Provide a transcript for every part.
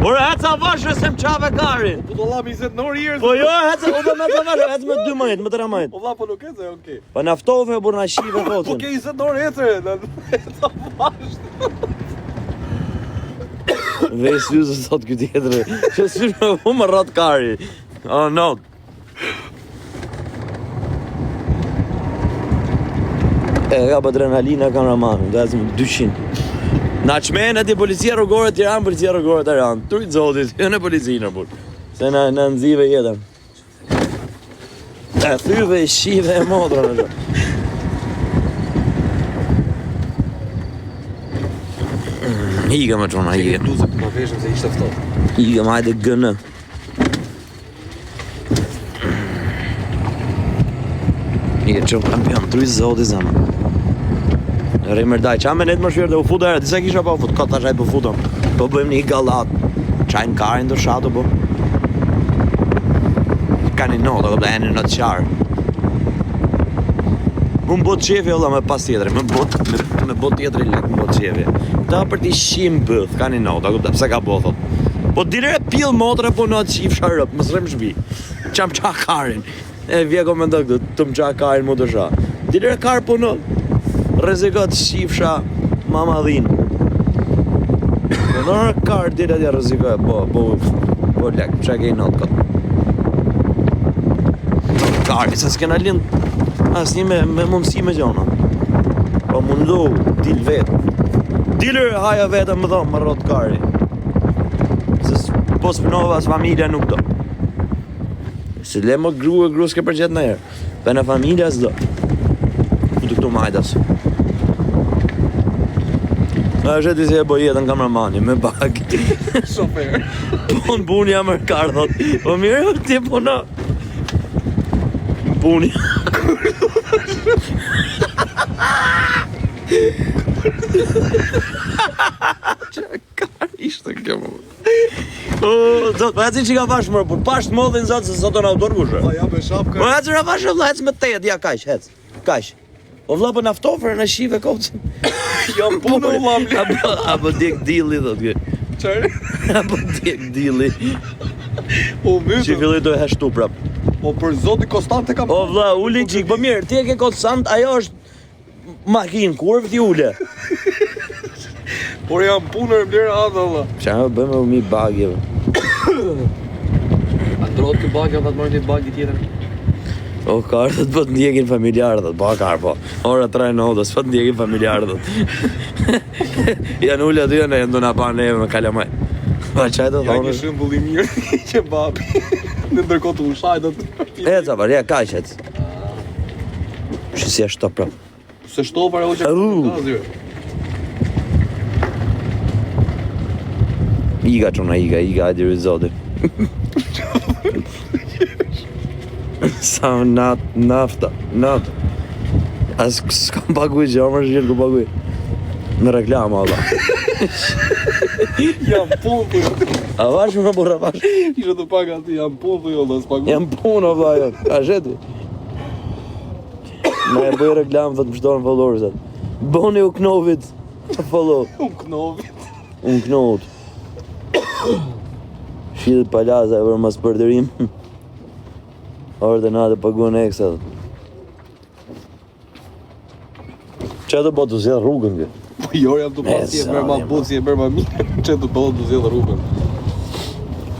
Ore, heca vashë se më qave karin. Po do llapi 20 orë herë. Po jo, heca, o dhe me të vashë, heca me 2 majtë, me 3 majtë. Po vlla po nuk ece, okay. Pa naftove, burë na shive Po kocën. ke 20 orë ece, heca vash. Vej syzë sot këtë tjetëre. Që syzë me më rrat kari. Oh no. E ka për adrenalina kameramanën, dhe ezëm 200. Na qmenë ati policia rrugore Tiranë, policia rrugore Tiranë. Tujtë zotit, jo në policinë, burë. Se na nëzive jetën. E thyve i shive e modra në shumë. Higa më qona, higa. Bluzë të më veshëm se ishte ftohtë. Higa më hajde gënë. I e qëmë kampion, tujtë zotit zemë. Rimërdaj, qa me netë më shvirë dhe u futa herë, disa kisha pa u futë, këtë tash ajë po futëm. Po bëjmë një galat, qajnë karin të shatë, po. Ka një notë, këtë e një në të qarë. Më botë qefi, ola, me pas tjetëri, me botë tjetëri lakë, më botë qefi. Ta për t'i shimë bëth, ka një notë, këtë pse ka bo, thot. Po dire pil motre, po në atë qif sharëp, më srem shbi. Qa më qa karin. E vjeko me ndo këtë, të më qa karin mu të sha. Dire kar po në rezikot shifsha mama dhinë. Në në karë dire tja rezikot, po lek, që ke i notë këtë. Karë, se s'kena lind as një me mundësi me gjona. Po mundu, dil vetë. Dilër haja vetë më thonë, më rotë kari. Se po s'pënova as familja nuk do. Se le më gru s'ke përgjet në herë. Për në familja s'do. Ku të këtu majtas. A sheti se e bo jetën kameramani, me bag. Shofer. Po në buni jam mërkar, thot. Po mirë, ti puna. Buni. Qa kar ishte kjo më. Zot, po eci që ka fash mërë, por pasht modhin zot se sot në autor kushe. Po ja me shapka. Po eci në fash e vla, eci me tejet, ja kaq, hec. Kaq. O vla për naftofer në shive kopcën. Jam punë u mamli. Apo djek dili, thot kjo. Qërë? Apo djek dili. Po mytë. Që fillit do e heshtu prap. Po për zoti Konstant e kam. O vla, uli qik, po mirë, ti e ke Konstant, ajo është makinë, kurv ti ule. Por jam punër blerë atë, valla. Qa me bëjmë u mi bagjeve. A ndrohet të bagja, dhe të marrë një bagji tjetër? O, kartët po të ndjekin familjarët, po karë po. Ora 3 notës, po të ndjekin familjarët. Janë ullë aty, janë ndu nga pa neve me kalamaj. Pa qaj të Ja thonë? një shëmbull i mirë që babi. Në ndërkohë të ushajt atë. E, ca par, ja, kaqet. Shësi ashtë të prap. Se shtofar e o që ka zyre. Iga qona, iga, ajdi rizodi. Sa nafta. As s'kam paguj që amër shqirë ku paguj. Në reklama, Allah. Jam punë për jo. A vash më burra vash? Ishe të paga ati, jam punë për jo, dhe s'pagu. Jam punë, Allah, jo. A sheti? Me e bëj reklam, thot më shtonë followers. Boni u knovit të follow. Unë knovit. Unë knot. Shqidët palaza e për mas përdërim. Orë dhe na dhe paguën eksa. Që të bëtë të zjedhë rrugën kë? Po jo, jam të pasi e mërë ma butë, si e mërë ma mirë. Që të bëtë të zjedhë rrugën.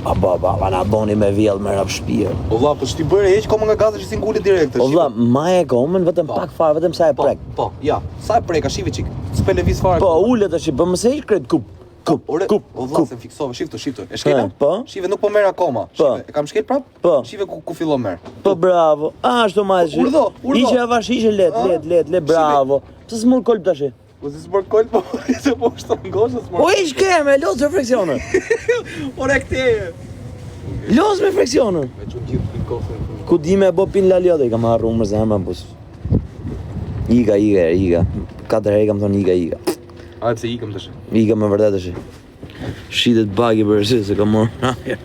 Pa na boni me vjellë me rap shpirë. O vla, po shti bërë e që koma nga gaze që si ngullit direkte. O vla, ma e komën, vetëm pak farë, vetëm sa e prek. Po, ja, sa e prek, a shive qik. S'pe levis fare. Po, ullet është, po mëse ish kretë kup. O vla, se fiksove, shiftu. E shkela? Po? Shive nuk po merë akoma. Po. E kam shkel prap? Po. Shive ku fillo merë. Po, bravo. Ashtu ma e Urdhë. Ishe avash, ishe let, bravo. Pse s'mur kolp tash? Po si s'mër kolp, po se po është të ngoshë, s'mër. Po ish keme, los me freksionë. Ore këteje. Los me freksionë. Me që gjithë për kofën. Ku di me bo pin laliote, i kam arru më zemra, pus. Iga. 4 herë kam thonë iga. Ajtë se ikëm të shë. Iga me vërdet është. Shitet bagi për se kam morë.